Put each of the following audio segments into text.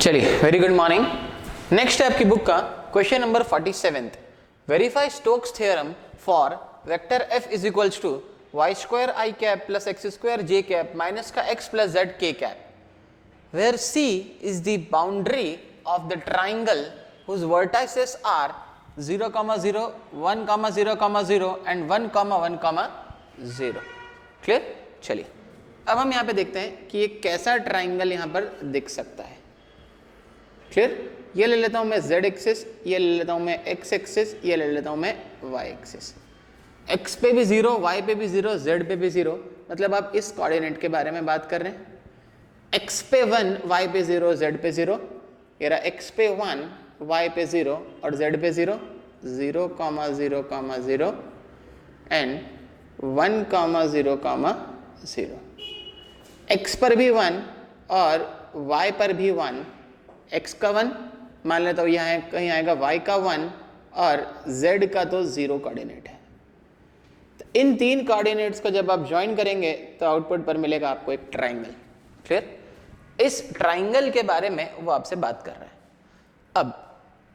चलिए, very good morning. Next है आपकी बुक का question number 47। Verify Stokes theorem for vector f is equals to y square i cap plus x square j cap minus का x plus z k cap where c is the boundary of the triangle whose vertices are 0, 0, 1, 0, 0 and 1, 1, 0। Clear? चलिए, अब हम यहाँ पे देखते हैं कि ये कैसा ट्राइंगल यहाँ पर दिख सकता है। क्लियर? ये ले लेता हूं मैं z एक्सिस, ये ले लेता हूं मैं x एक्सिस, ये ले लेता हूं मैं y एक्सिस। x पे भी 0, y पे भी 0, z पे भी 0, मतलब आप इस कोऑर्डिनेट के बारे में बात कर रहे हैं। x पे 1, y पे 0, z पे 0, ये रहा x पे 1, y पे 0 और z पे 0, 0, 0, 0 एंड 1, 0, 0। x पर भी 1 और y पर भी 1, x का 1 मान लेता हूँ, यहाँ कहीं आएगा y का 1 और z का तो 0 कोऑर्डिनेट है। तो इन तीन कोऑर्डिनेट्स को जब आप ज्वाइन करेंगे तो आउटपुट पर मिलेगा आपको एक ट्राइंगल। क्लियर? इस ट्राइंगल के बारे में वो आपसे बात कर रहा है। अब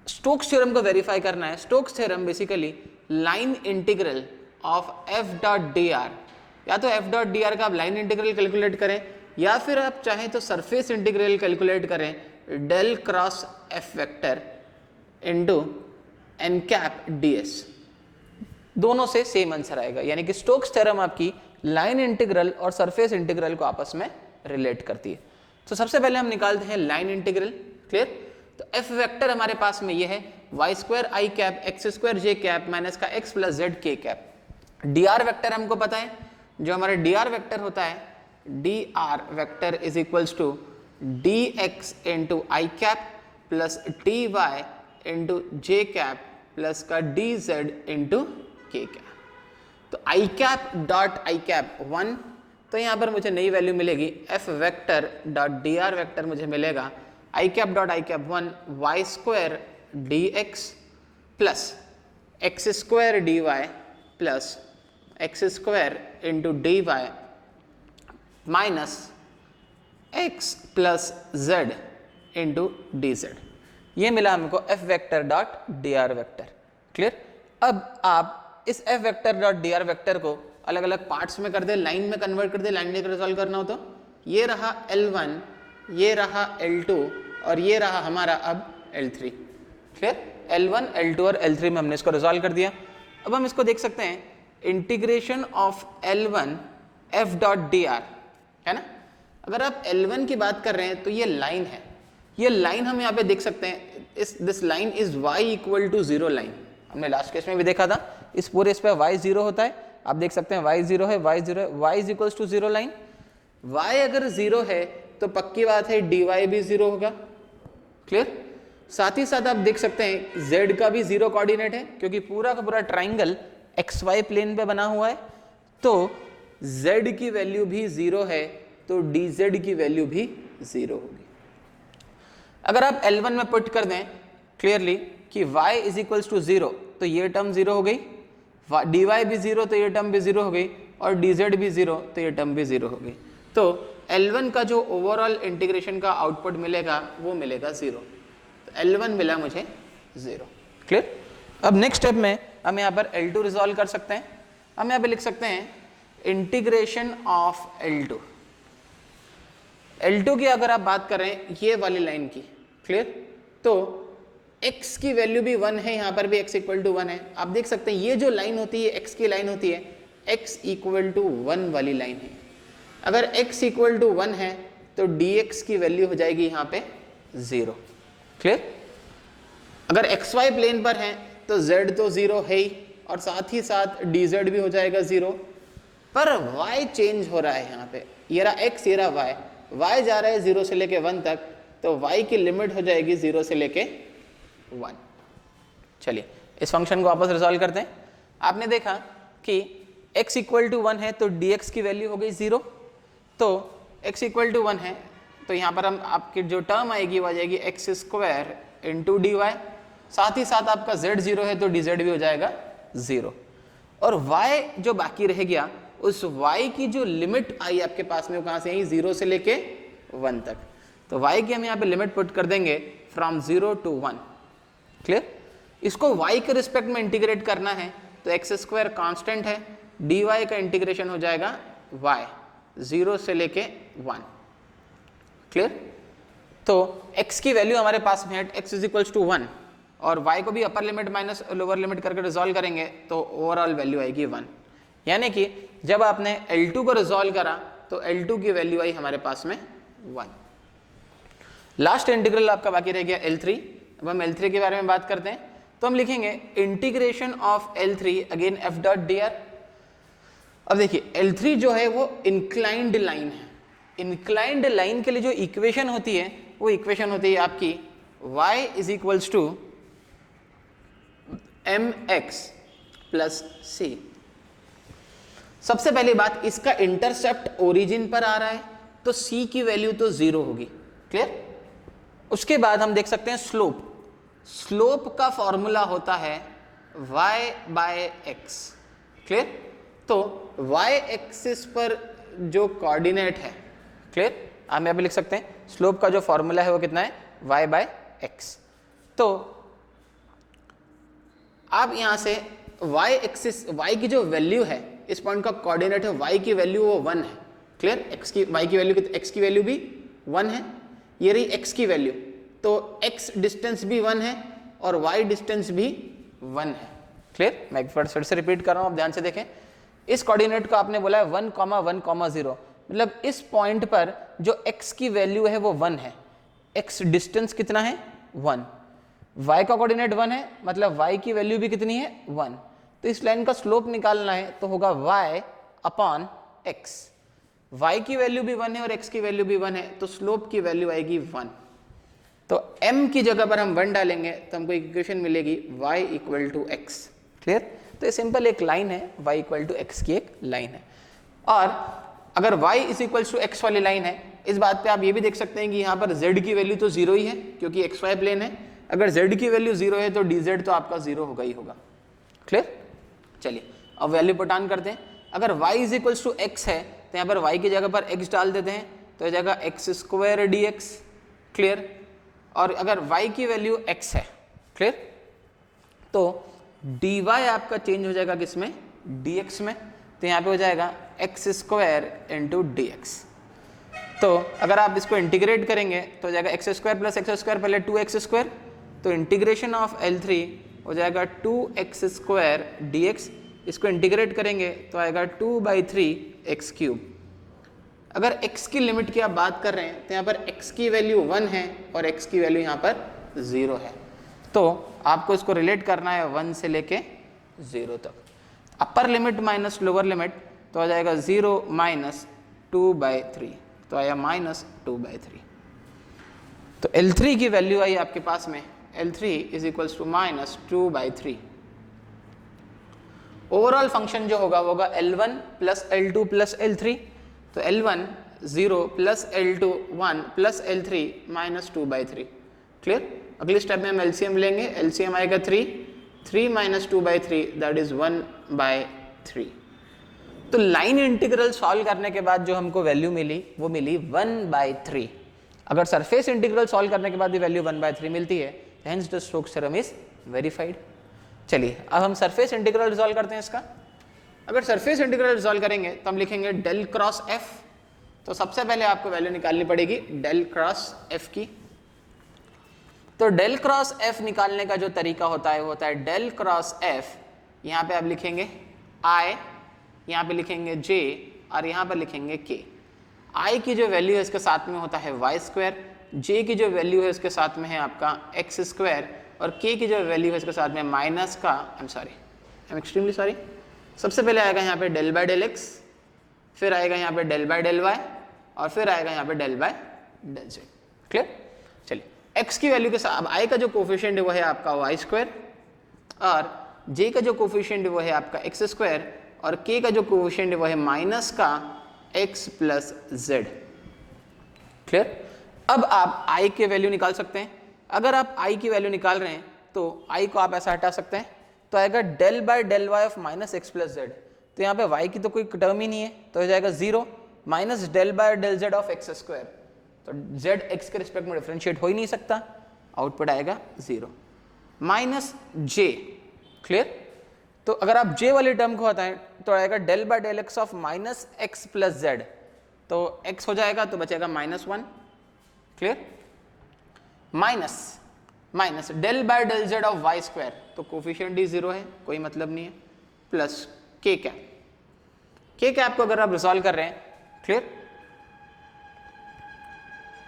स्टोक्स थ्योरम को वेरीफाई करना है। Stokes theorem basically line integral of f dot D R, या तो f डॉट डी आर का आप लाइन इंटीग्रल कैलकुलेट करें या फिर आप चाहें तो सरफेस इंटीग्रल कैलकुलेट करें del cross f vector into n cap d s, दोनों से सेम आंसर आएगा। यानी कि स्टोक्स थ्योरम आपकी लाइन इंटीग्रल और सरफेस इंटीग्रल को आपस में रिलेट करती है। तो सबसे पहले हम निकालते हैं लाइन इंटीग्रल। क्लियर? तो एफ वेक्टर हमारे पास में ये है Y square i cap x square j cap minus का x plus z k cap. D R vector हमको पता है, जो हमारा डी आर वेक्टर होता है, D are vector is equals to D x into I cap plus D Y into J cap plus का D Z into के cap. तो I cap dot I cap 1, तो यहाँ पर मुझे नई वैल्यू मिलेगी F vector dot D R vector मुझे मिलेगा I cap dot I cap 1 Y square D X plus x square D Y plus x square into d Y minus x plus z into d z. ये मिला हमको f vector dot D R vector. Clear? अब आप इस f vector dot D R vector को अलग अलग parts में कर दे, लाइन में कन्वर्ट कर दे। लाइन में रिजॉल्व करना हो तो ये रहा L1, ये रहा L2 और ये रहा हमारा अब L3। क्लियर? L1, L2 और L3 में हमने इसको रिजॉल्व कर दिया। अब हम इसको देख सकते हैं, integration of L1 f dot D R है ना। अगर आप L1 की बात कर रहे हैं तो ये लाइन है, ये लाइन हम यहाँ पे देख सकते हैं। This line is y equal to 0 line. हमने लास्ट केस में भी देखा था, इस पूरे इस पे y 0 होता है। आप देख सकते हैं y 0 है, y 0 है, y is equal to 0 line. y अगर 0 है तो पक्की बात है dy भी 0 होगा। क्लियर? साथ ही साथ आप देख सकते हैं z का भी 0 कोऑर्डिनेट है, क्योंकि पूरा का पूरा ट्राइंगल xy प्लेन पे बना हुआ है। तो z की वैल्यू भी 0 है, तो dz की वैल्यू भी 0 होगी। अगर आप L1 में पुट कर दें क्लियरली कि y इज इक्वल्स टू 0, तो ये टर्म 0 हो गई, dy भी 0 तो ये टर्म भी 0 हो गई, और dz भी 0 तो ये टर्म भी 0 हो गई। तो L1 का जो ओवरऑल इंटीग्रेशन का आउटपुट मिलेगा वो मिलेगा 0। तो L1 मिला मुझे 0। क्लियर? अब नेक्स्ट स्टेप में हम यहाँ पर L2 रिजॉल्व कर सकते हैं। हम यहाँ पे लिख सकते हैं इंटीग्रेशन ऑफ L2। L2 की अगर आप बात करें ये वाली लाइन की, क्लियर, तो x की वैल्यू भी 1 है, यहाँ पर भी x इक्वल टू 1 है। आप देख सकते हैं ये जो लाइन होती है x की लाइन होती है, x इक्वल टू 1 वाली लाइन है। अगर x इक्वल टू 1 है तो dx की वैल्यू हो जाएगी यहाँ पे 0। क्लियर? अगर xy प्लेन पर है तो z तो 0 है ही, और साथ ही साथ dz भी हो जाएगा 0। पर y चेंज हो रहा है यहाँ पे, ये रहा x, ये रहा y जा रहा है 0 से लेके 1 तक, तो y की लिमिट हो जाएगी 0 से लेके 1। चलिए इस फंक्शन को वापस रिजॉल्व करते हैं। आपने देखा कि x इक्वल टू 1 है तो dx की वैल्यू हो गई 0। तो x इक्वल टू 1 है तो यहाँ पर हम आपकी जो टर्म आएगी वो आ जाएगी x square into d y. साथ ही साथ आपका z 0 है तो dz भी हो जाएगा 0, और y जो बाकी रह गया उस y की जो लिमिट आई आपके पास में वो कहाँ से आई, 0 से लेके 1 तक। तो y की हम यहाँ पे लिमिट पुट कर देंगे फ्रॉम 0 to 1। क्लियर? इसको y के रिस्पेक्ट में इंटीग्रेट करना है तो एक्स स्क्वायर कांस्टेंट है, dy का इंटीग्रेशन हो जाएगा y 0 से लेके 1। क्लियर? तो x की वैल्यू हमारे पास में है x इज टू 1 और y को भी अपर लिमिट माइनस लोअर लिमिट करके रिजॉल्व करेंगे तो ओवरऑल वैल्यू आएगी 1। यानी कि जब आपने L2 को रिजॉल्व करा तो L2 की वैल्यू आई हमारे पास में 1। लास्ट इंटीग्रल आपका बाकी रह गया L3। अब हम L3 के बारे में बात करते हैं तो हम लिखेंगे integration of L3 again f dot dr। अब देखिए L3 जो है वो इंक्लाइंड लाइन है। इंक्लाइंड लाइन के लिए जो इक्वेशन होती है वो इक्वेशन होती है आपकी y is equals to mx plus c। सबसे पहली बात, इसका इंटरसेप्ट ओरिजिन पर आ रहा है तो c की वैल्यू तो 0 होगी। क्लियर? उसके बाद हम देख सकते हैं स्लोप। स्लोप का फॉर्मूला होता है y बाय x। क्लियर? तो y एक्सिस पर जो कोऑर्डिनेट है, क्लियर, हम यहाँ पे लिख सकते हैं स्लोप का जो फॉर्मूला है वो कितना है y बाय x। तो आप यहाँ से y एक्सिस, y की जो वैल्यू है, इस पॉइंट का कोऑर्डिनेट है y की वैल्यू वो 1 है। क्लियर? x की y की वैल्यू, x की वैल्यू भी 1 है, ये रही x की वैल्यू। तो x डिस्टेंस भी 1 है और y डिस्टेंस भी 1 है। क्लियर? मैं एक बार फिर से रिपीट कर रहा हूँ, आप ध्यान से देखें। इस कोऑर्डिनेट को आपने बोला है 1,1,0, मतलब इस पॉइंट पर जो x की वैल्यू है वो 1 है, x डिस्टेंस कितना है 1, y का कोऑर्डिनेट 1 है, मतलब y की वैल्यू भी कितनी है 1। तो इस लाइन का स्लोप निकालना है तो होगा y अपॉन x। y की वैल्यू भी 1 है और x की वैल्यू भी 1 है तो स्लोप की वैल्यू आएगी 1। तो m की जगह पर हम 1 डालेंगे तो हमको इक्वेशन मिलेगी y equal to x। Clear? तो ये सिंपल एक लाइन है, y इक्वल टू x की एक लाइन है। और अगर y is equal to x वाली लाइन है, इस बात पे आप ये भी देख सकते हैं कि यहाँ पर z की वैल्यू तो 0 ही है क्योंकि xy प्लेन है। अगर z की वैल्यू 0 है तो dz तो आपका 0 होगा ही होगा। क्लियर? चलिए अब वैल्यू पुटान करते हैं। अगर y is equal to x है तो यहाँ पर y की जगह पर x डाल देते हैं तो हो जाएगा x स्क्वायर dx। क्लियर? और अगर y की वैल्यू x है, क्लियर, तो dy आपका चेंज हो जाएगा किसमें, dx में। तो यहाँ पे हो जाएगा x स्क्वायर इंटू dx। तो अगर आप इसको इंटीग्रेट करेंगे तो हो जाएगा x square plus x square, पहले 2x स्क्वायर, तो इंटीग्रेशन ऑफ L3 हो जाएगा 2x स्क्वायर dx। इसको इंटीग्रेट करेंगे तो आएगा 2/3 x³। अगर x की लिमिट की आप बात कर रहे हैं तो यहाँ पर x की वैल्यू 1 है और x की वैल्यू यहाँ पर 0 है। तो आपको इसको रिलेट करना है 1 से लेके 0 तक। अपर लिमिट माइनस लोअर लिमिट तो आ जाएगा 0 माइनस 2/3, तो आया माइनस 2/3। तो L3 की वैल्यू आई आपके पास में L3 is equals to minus 2/3। Overall function जो होगा वो होगा L1 plus L2 plus L3। तो L1 0 plus L2 1 plus L3 minus 2/3। Clear? अगले स्टेप में हम LCM लेंगे, LCM आएगा 3 माइनस 2/3 दैट इज 1/3। तो लाइन इंटीग्रल सॉल्व करने के बाद जो हमको वैल्यू मिली वो मिली 1/3। अगर सरफेस इंटीग्रल सॉल्व करने के बाद भी वैल्यू 1/3 मिलती है, hence the Stokes theorem is verified. चलिए अब हम सरफेस इंटीग्रल रिजॉल्व करते हैं इसका। अगर सरफेस इंटीग्रल रिजॉल्व करेंगे तो हम लिखेंगे डेल क्रॉस एफ। तो सबसे पहले आपको वैल्यू निकालनी पड़ेगी डेल क्रॉस एफ की। तो डेल क्रॉस एफ निकालने का जो तरीका होता है वो होता है डेल क्रॉस एफ, यहाँ पे आप लिखेंगे आई, यहाँ पे लिखेंगे जे और यहाँ पर लिखेंगे के। आई की जो वैल्यू है इसके साथ में होता है वाई स्क्वायर, जे की जो वैल्यू है इसके साथ में है आपका एक्स स्क्वायर और के की जो वैल्यू है इसके साथ में माइनस का, आई एम एक्सट्रीमली सॉरी, सबसे पहले आएगा यहाँ पे डेल बाय डेल एक्स, फिर आएगा यहाँ पे डेल बाय डेल वाई और फिर आएगा यहाँ पे del by del z. Clear? चलिए x की वैल्यू के साथ अब i का जो कोफिशिएंट है वो है आपका वाई स्क्वायर और j का जो कोफिशिएंट है वो है आपका एक्स स्क्वायर और k का जो कोफिशिएंट है वो है माइनस का x प्लस जेड। क्लियर? अब आप i के वैल्यू निकाल सकते हैं। अगर आप i की वैल्यू निकाल रहे हैं तो i को आप ऐसा हटा सकते हैं तो आएगा del by del y of minus x plus z. तो यहाँ पे y की तो कोई टर्म ही नहीं है तो हो जाएगा 0 minus del by del z of x square. तो z x के रिस्पेक्ट में डिफरेंशिएट हो ही नहीं सकता, आउटपुट आएगा 0 माइनस j। क्लियर? तो अगर आप j वाली टर्म को हटाएं तो आएगा del by del x of minus x plus z, तो x हो जाएगा तो बचेगा -1। Clear? Minus del by del z of y square, तो कोफिशिएंट ही 0 है, कोई मतलब नहीं है, प्लस के कैप को अगर आप रिजॉल्व कर रहे हैं, क्लियर,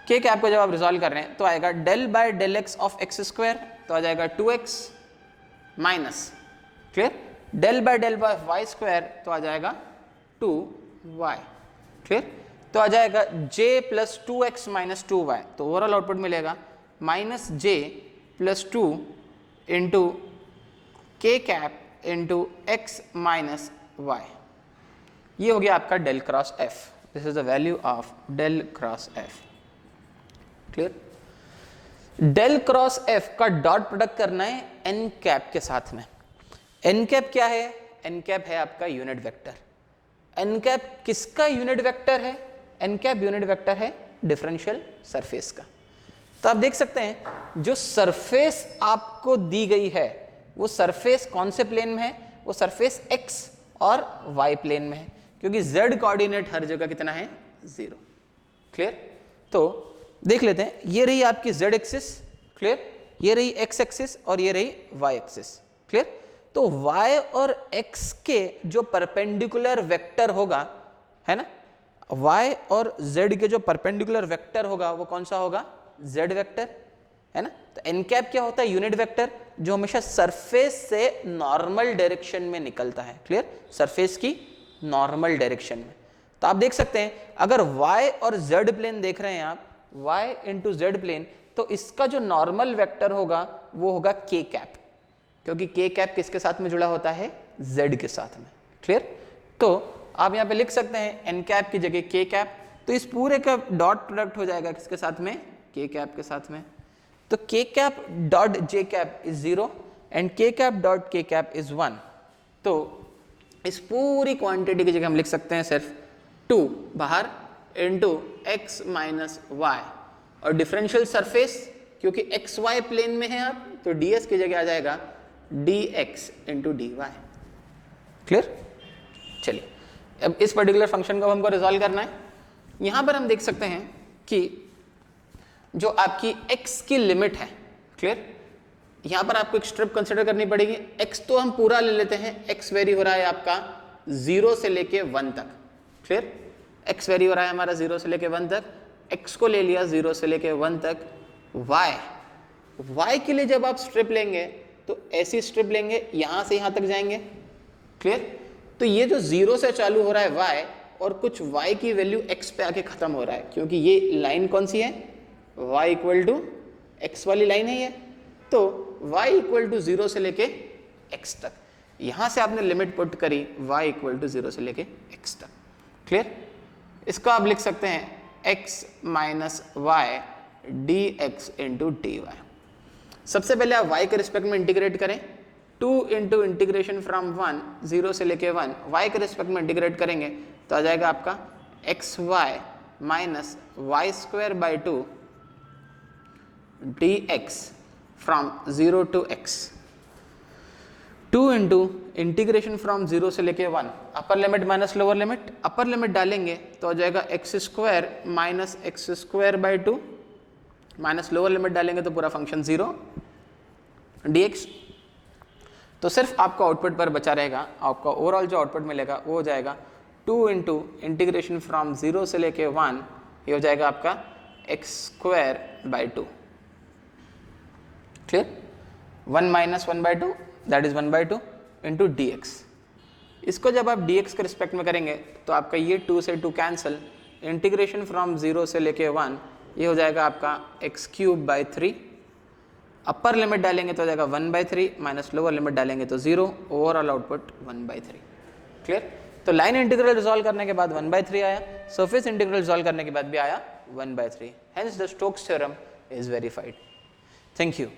के कैप को जब आप रिजॉल्व कर रहे हैं तो आएगा del by del x of x square, तो आ जाएगा 2x minus, clear, del by del by y square, तो आ जाएगा 2y। क्लियर? तो आ जाएगा j plus 2x minus 2y, तो ओवरऑल आउटपुट मिलेगा माइनस j प्लस 2 इंटू के cap into x minus y. ये हो गया आपका del cross f. This is the value of del cross f. Clear? Del cross f का dot product करना है एन कैप के साथ में। एन कैप क्या है? एन कैप है आपका यूनिट वेक्टर। एन कैप किसका यूनिट वेक्टर है? एन कैप यूनिट वेक्टर है डिफरेंशियल सरफेस का। तो आप देख सकते हैं जो सरफेस आपको दी गई है वो सरफेस कौन से प्लेन में है? वो सरफेस एक्स और वाई प्लेन में है, क्योंकि z कोऑर्डिनेट हर जगह कितना है? 0। क्लियर? तो देख लेते हैं, ये रही आपकी z एक्सिस, क्लियर, ये रही x एक्सिस और ये रही y एक्सिस। क्लियर? तो y और x के जो परपेंडिकुलर वेक्टर होगा, है ना, y और z के जो परपेंडिकुलर वेक्टर होगा वो कौन सा होगा? z वेक्टर, है ना। तो एन कैप क्या होता है? यूनिट वेक्टर जो हमेशा सरफेस से नॉर्मल डायरेक्शन में निकलता है। क्लियर? सरफेस की नॉर्मल डायरेक्शन में। तो आप देख सकते हैं अगर y और z प्लेन देख रहे हैं आप, y इंटू जेड प्लेन, तो इसका जो नॉर्मल वेक्टर होगा वो होगा k कैप, क्योंकि k कैप किसके साथ में जुड़ा होता है? z के साथ में। क्लियर? तो आप यहाँ पे लिख सकते हैं एन कैप की जगह k कैप, तो इस पूरे का डॉट प्रोडक्ट हो जाएगा किसके साथ में? k कैप के साथ में। तो k cap dot j cap is 0 and k cap dot k cap is 1। तो इस पूरी क्वांटिटी की जगह हम लिख सकते हैं सिर्फ 2 बाहर इंटू एक्स माइनस वाई, और डिफरेंशियल सरफेस क्योंकि एक्स वाई प्लेन में है आप, तो ds की जगह आ जाएगा dx इंटू dy। क्लियर? चलिए अब इस पर्टिकुलर फंक्शन को हमको रिजॉल्व करना है। यहां पर हम देख सकते हैं कि जो आपकी x की लिमिट है, क्लियर, यहां पर आपको एक स्ट्रिप कंसिडर करनी पड़ेगी। x तो हम पूरा ले लेते हैं, x वेरी हो रहा है आपका 0 से लेके 1 तक। क्लियर? x वेरी हो रहा है हमारा 0 से लेके 1 तक, x को ले लिया 0 से लेके 1 तक। y के लिए जब आप स्ट्रिप लेंगे तो ऐसी स्ट्रिप लेंगे, यहां से यहां तक जाएंगे। क्लियर? तो ये जो 0 से चालू हो रहा है y, और कुछ y की वैल्यू x पे आके खत्म हो रहा है, क्योंकि ये लाइन कौन सी है? y इक्वल टू x वाली लाइन है ये। तो y इक्वल टू 0 से लेके x तक, यहां से आपने लिमिट पुट करी y इक्वल टू 0 से लेके x तक। क्लियर? इसको आप लिख सकते हैं x minus y d x into d y. सबसे पहले आप y के रिस्पेक्ट में इंटीग्रेट करें, 2 इंटू इंटीग्रेशन फ्रॉम 1 0 से लेके 1, y के रिस्पेक्ट में इंटीग्रेट करेंगे तो आ जाएगा आपका x y minus y square by 2 d x from 0 to x। 2 into integration from 0 से लेके 1, upper limit minus lower limit, upper limit डालेंगे तो आ जाएगा x square minus x square by 2, minus lower limit डालेंगे तो पूरा फंक्शन 0 dx। तो सिर्फ आपका आउटपुट पर बचा रहेगा, आपका ओवरऑल जो आउटपुट मिलेगा वो हो जाएगा 2 इंटू इंटीग्रेशन फ्रॉम 0 से लेके 1, ये हो जाएगा आपका x square by 2। Clear? 1 minus 1 by 2 that is 1 by 2 into D x. इसको जब आप dx के रिस्पेक्ट में करेंगे तो आपका ये 2 से 2 कैंसिल, इंटीग्रेशन फ्रॉम 0 से लेके 1, ये हो जाएगा आपका x cube by 3, upper limit डालेंगे तो हो जाएगा 1 बाई 3 माइनस लोअर लिमिट डालेंगे तो 0, ओवरऑल आउटपुट 1 बाई 3। क्लियर? तो लाइन इंटीग्रल रिजॉल्व करने के बाद 1 बाई 3 आया, सरफेस इंटीग्रल रिजॉल्व करने के बाद भी आया 1 by 3, hence the Stokes theorem is verified. Thank you.